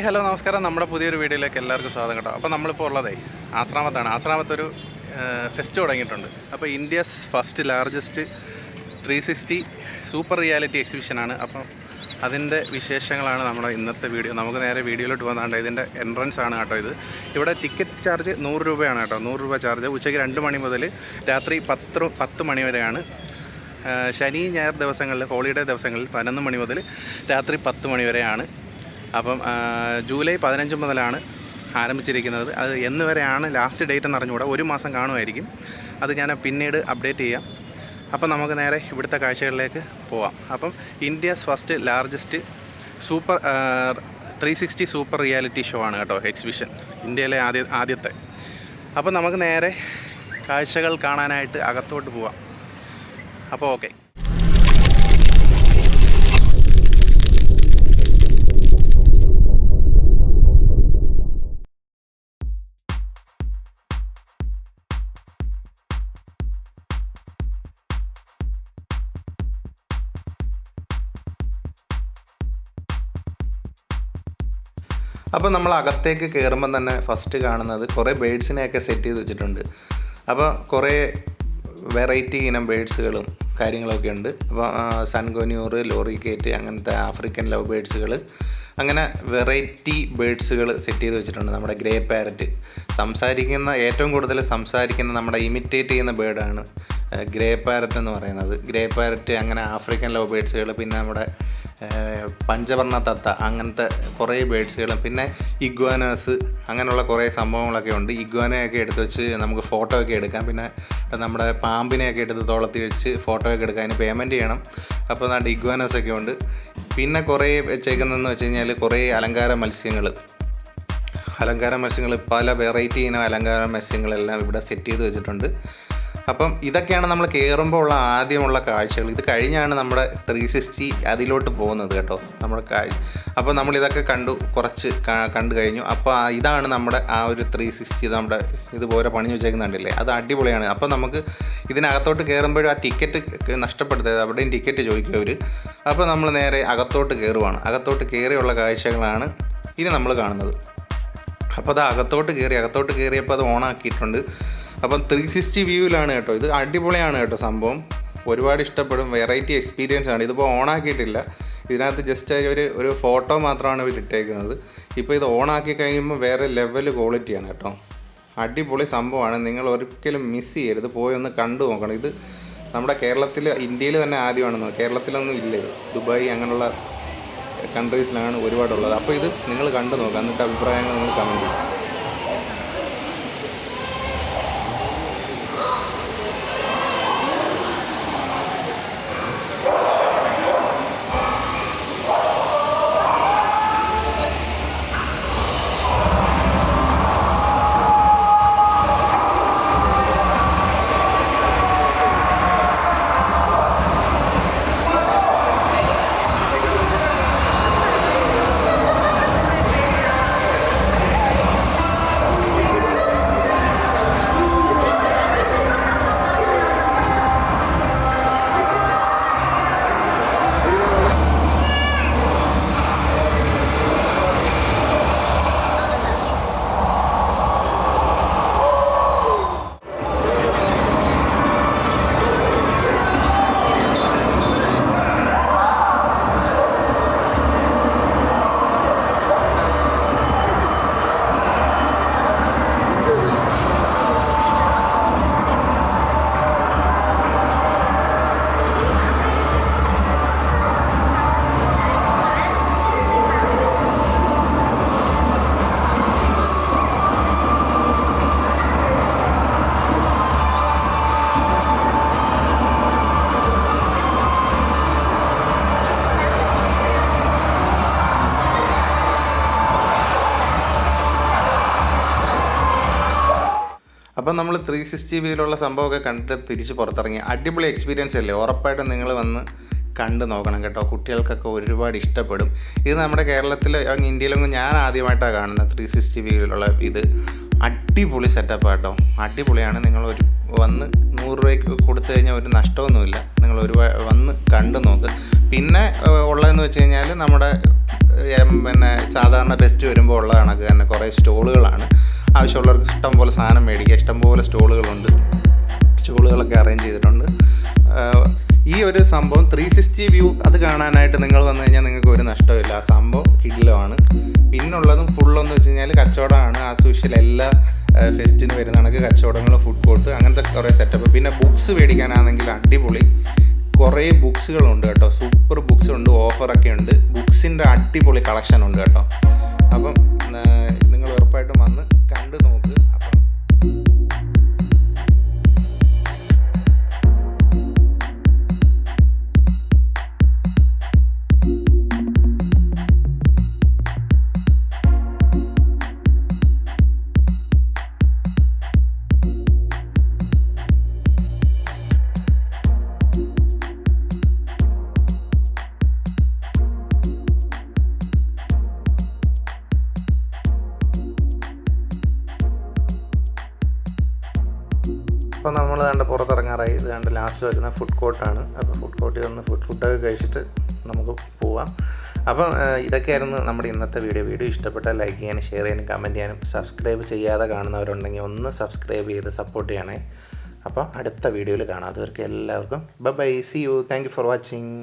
Hello നമസ്കാരം. നമ്മുടെ പുതിയൊരു വീഡിയോയിലേക്ക് എല്ലാവർക്കും സ്വാഗതം കേട്ടോ. അപ്പോൾ നമ്മളിപ്പോൾ ഉള്ളതേ ആശ്രാമത്താണ്. ആശ്രാമത്തൊരു ഫെസ്റ്റ് തുടങ്ങിയിട്ടുണ്ട്. അപ്പോൾ India's first largest 360 super reality എക്സിബിഷനാണ്. അപ്പം അതിൻ്റെ വിശേഷങ്ങളാണ് നമ്മുടെ ഇന്നത്തെ വീഡിയോ. നമുക്ക് നേരെ വീഡിയോയിലോട്ട് വന്നാണ്ട് ഇതിൻ്റെ എൻട്രൻസ് ആണ് കേട്ടോ. ഇവിടെ ടിക്കറ്റ് ചാർജ് 100 രൂപയാണ് കേട്ടോ. 100 രൂപ ചാർജ്. ഉച്ചയ്ക്ക് 2 മണി മുതൽ രാത്രി 10 മണി വരെയാണ്. ശനി ഞായർ ദിവസങ്ങളിൽ, ഹോളിഡേ ദിവസങ്ങളിൽ 11 മണി മുതൽ രാത്രി 10 മണി വരെയാണ്. അപ്പം ജൂലൈ 15 മുതലാണ് ആരംഭിച്ചിരിക്കുന്നത്. അത് എന്ന് വരെയാണ് ലാസ്റ്റ് ഡേറ്റ് എന്ന് അറിഞ്ഞുകൂടാ. 1 മാസം കാണുമായിരിക്കും. അത് ഞാൻ പിന്നീട് അപ്ഡേറ്റ് ചെയ്യാം. അപ്പം നമുക്ക് നേരെ ഇവിടുത്തെ കാഴ്ചകളിലേക്ക് പോവാം. അപ്പം India's first largest super 360 super reality show ആണ് കേട്ടോ എക്സിബിഷൻ, ഇന്ത്യയിലെ ആദ്യത്തെ. അപ്പം നമുക്ക് നേരെ കാഴ്ചകൾ കാണാനായിട്ട് അകത്തോട്ട് പോവാം. അപ്പോൾ ഓക്കെ. അപ്പോൾ നമ്മൾ അകത്തേക്ക് കയറുമ്പം തന്നെ ഫസ്റ്റ് കാണുന്നത് കുറേ ബേഡ്സിനെയൊക്കെ സെറ്റ് ചെയ്ത് വെച്ചിട്ടുണ്ട്. അപ്പോൾ കുറേ വെറൈറ്റി ഇനം ബേഡ്സുകളും കാര്യങ്ങളൊക്കെ ഉണ്ട്. അപ്പോൾ സൺഗോന്യൂർ, ലോറിക്കേറ്റ്, അങ്ങനത്തെ ആഫ്രിക്കൻ ലവ് ബേഡ്സുകൾ, അങ്ങനെ വെറൈറ്റി ബേഡ്സുകൾ സെറ്റ് ചെയ്ത് വെച്ചിട്ടുണ്ട്. നമ്മുടെ ഗ്രേ പാരറ്റ് ഏറ്റവും കൂടുതൽ സംസാരിക്കുന്ന നമ്മുടെ ഇമിറ്റേറ്റ് ചെയ്യുന്ന ബേഡാണ് ഗ്രേ പാരറ്റ് എന്ന് പറയുന്നത്. ഗ്രേ പാരറ്റ്, അങ്ങനെ ആഫ്രിക്കൻ ലവ് ബേഡ്സുകൾ, പിന്നെ നമ്മുടെ പഞ്ചവർണ്ണ തത്ത, അങ്ങനത്തെ കുറേ ബേഡ്സുകളും, പിന്നെ ഇഗ്വാനാസ്, അങ്ങനെയുള്ള കുറേ സംഭവങ്ങളൊക്കെ ഉണ്ട്. ഇഗ്വാനയൊക്കെ എടുത്ത് വെച്ച് നമുക്ക് ഫോട്ടോ ഒക്കെ എടുക്കാം. പിന്നെ നമ്മുടെ പാമ്പിനെയൊക്കെ എടുത്ത് തോളത്തി വെച്ച് ഫോട്ടോ ഒക്കെ എടുക്കാം. അതിന് പേയ്മെൻറ്റ് ചെയ്യണം. അപ്പോൾ അതുകൊണ്ട് ഇഗ്വാനാസൊക്കെ ഉണ്ട്. പിന്നെ കുറേ വെച്ചേക്കുന്നതെന്ന് വെച്ച് കഴിഞ്ഞാൽ കുറേ അലങ്കാര മത്സ്യങ്ങൾ, പല വെറൈറ്റി ഇനം അലങ്കാര മത്സ്യങ്ങളെല്ലാം ഇവിടെ സെറ്റ് ചെയ്ത് വെച്ചിട്ടുണ്ട്. അപ്പം ഇതൊക്കെയാണ് നമ്മൾ കയറുമ്പോൾ ഉള്ള ആദ്യമുള്ള കാഴ്ചകൾ. ഇത് കഴിഞ്ഞാണ് നമ്മുടെ 360 അതിലോട്ട് പോകുന്നത് കേട്ടോ, നമ്മുടെ അപ്പോൾ നമ്മളിതൊക്കെ കുറച്ച് കണ്ടു കഴിഞ്ഞു. അപ്പോൾ ഇതാണ് നമ്മുടെ ആ ഒരു 360 നമ്മുടെ ഇതുപോലെ പണി വെച്ചേക്കുന്നുണ്ടല്ലേ, അത് അടിപൊളിയാണ്. അപ്പോൾ നമുക്ക് ഇതിനകത്തോട്ട് കയറുമ്പോഴും ആ ടിക്കറ്റ് നഷ്ടപ്പെടുത്തരുത്, അവിടെയും ടിക്കറ്റ് ചോദിക്കും അവർ. അപ്പോൾ നമ്മൾ നേരെ അകത്തോട്ട് കയറുവാണ്. അകത്തോട്ട് കയറിയുള്ള കാഴ്ചകളാണ് ഇനി നമ്മൾ കാണുന്നത്. അപ്പോൾ അത് അകത്തോട്ട് കയറിയപ്പോൾ അത് ഓണാക്കിയിട്ടുണ്ട്. അപ്പം 360 വ്യൂവിലാണ് കേട്ടോ. ഇത് അടിപൊളിയാണ് കേട്ടോ സംഭവം, ഒരുപാട് ഇഷ്ടപ്പെടും. വെറൈറ്റി എക്സ്പീരിയൻസ് ആണ്. ഇതിപ്പോൾ ഓണാക്കിയിട്ടില്ല, ഇതിനകത്ത് ജസ്റ്റ് ഒരു ഫോട്ടോ മാത്രമാണ് ഇവർ ഇട്ടേക്കുന്നത്. ഇപ്പോൾ ഇത് ഓണാക്കി കഴിയുമ്പോൾ വേറെ ലെവൽ ക്വാളിറ്റിയാണ് കേട്ടോ. അടിപൊളി സംഭവമാണ്. നിങ്ങൾ ഒരിക്കലും മിസ് ചെയ്യരുത്, പോയി ഒന്ന് കണ്ടു നോക്കണം. ഇത് നമ്മുടെ ഇന്ത്യയിൽ തന്നെ ആദ്യമാണെന്ന്, കേരളത്തിലൊന്നും ഇല്ല ഇത്. ദുബായ് അങ്ങനെയുള്ള കൺട്രീസിലാണ് ഒരുപാടുള്ളത്. അപ്പോൾ ഇത് നിങ്ങൾ കണ്ടു നോക്കുക, എന്നിട്ട് അഭിപ്രായങ്ങൾ നിങ്ങൾ കമൻറ്റ് ചെയ്യും. അപ്പം നമ്മൾ 360 വ്യൂയിലുള്ള സംഭവമൊക്കെ കണ്ടിട്ട് തിരിച്ച് പുറത്തിറങ്ങി. അടിപൊളി എക്സ്പീരിയൻസ് അല്ലേ, ഉറപ്പായിട്ടും നിങ്ങൾ വന്ന് കണ്ട് നോക്കണം കേട്ടോ. കുട്ടികൾക്കൊക്കെ ഒരുപാട് ഇഷ്ടപ്പെടും. ഇത് നമ്മുടെ കേരളത്തിൽ, ഇന്ത്യയിലൊന്നും ഞാൻ ആദ്യമായിട്ടാണ് കാണുന്നത് 360 വ്യൂയിലുള്ള ഇത്. അടിപൊളി സെറ്റപ്പ് കേട്ടോ, അടിപൊളിയാണ്. നിങ്ങളൊരു വന്ന് 100 രൂപയ്ക്ക് കൊടുത്തു കഴിഞ്ഞാൽ ഒരു നഷ്ടമൊന്നുമില്ല. നിങ്ങൾ വന്ന് കണ്ടു നോക്ക്. പിന്നെ ഉള്ളതെന്ന് വെച്ച് കഴിഞ്ഞാൽ നമ്മുടെ പിന്നെ സാധാരണ ഫെസ്റ്റ് വരുമ്പോൾ ഉള്ള കണക്ക് തന്നെ കുറേ സ്റ്റോളുകളാണ്. ആവശ്യമുള്ളവർക്ക് ഇഷ്ടം പോലെ സാധനം മേടിക്കുക. ഇഷ്ടംപോലെ സ്റ്റോളുകളൊക്കെ അറേഞ്ച് ചെയ്തിട്ടുണ്ട്. ഈ ഒരു സംഭവം 360 വ്യൂ അത് കാണാനായിട്ട് നിങ്ങൾ വന്നു കഴിഞ്ഞാൽ നിങ്ങൾക്ക് ഒരു നഷ്ടമില്ല. ആ സംഭവം കിടിലമാണ്. പിന്നുള്ളതും ഫുള്ളെന്ന് വെച്ച് കഴിഞ്ഞാൽ കച്ചവടമാണ്. ആസ് യൂഷ്വൽ എല്ലാ ഫെസ്റ്റിന് വരുന്ന കണക്ക് കച്ചവടങ്ങൾ, ഫുഡ് കോർട്ട്, അങ്ങനത്തെ കുറേ സെറ്റപ്പ്. പിന്നെ ബുക്സ് മേടിക്കാനാണെങ്കിൽ അടിപൊളി കുറേ ബുക്സുകളുണ്ട് കേട്ടോ. സൂപ്പർ ബുക്സ് ഉണ്ട്, ഓഫറൊക്കെ ഉണ്ട്. ബുക്സിൻ്റെ അടിപൊളി കളക്ഷൻ ഉണ്ട് കേട്ടോ. അപ്പം നിങ്ങൾ ഉറപ്പായിട്ടും വന്ന് കണ്ടു നോക്ക്. അപ്പം അപ്പോൾ നമ്മൾ കണ്ട് പുറത്തിറങ്ങാറായി. ഇത് കണ്ട് ലാസ്റ്റ് വരുന്ന ഫുഡ് കോർട്ടാണ്. അപ്പോൾ ഫുഡ് കോർട്ടിൽ വന്ന് ഫുഡൊക്കെ കഴിച്ചിട്ട് നമുക്ക് പോവാം. അപ്പം ഇതൊക്കെയായിരുന്നു നമ്മുടെ ഇന്നത്തെ വീഡിയോ ഇഷ്ടപ്പെട്ടാൽ ലൈക്ക് ചെയ്യാനും ഷെയർ ചെയ്യാനും കമൻറ്റ് ചെയ്യാനും, സബ്സ്ക്രൈബ് ചെയ്യാതെ കാണുന്നവരുണ്ടെങ്കിൽ ഒന്ന് സബ്സ്ക്രൈബ് ചെയ്ത് സപ്പോർട്ട് ചെയ്യണേ. അപ്പോൾ അടുത്ത വീഡിയോയിൽ കാണാം. അതുവരെയ്ക്കും എല്ലാവർക്കും bye, see you, thank you for watching.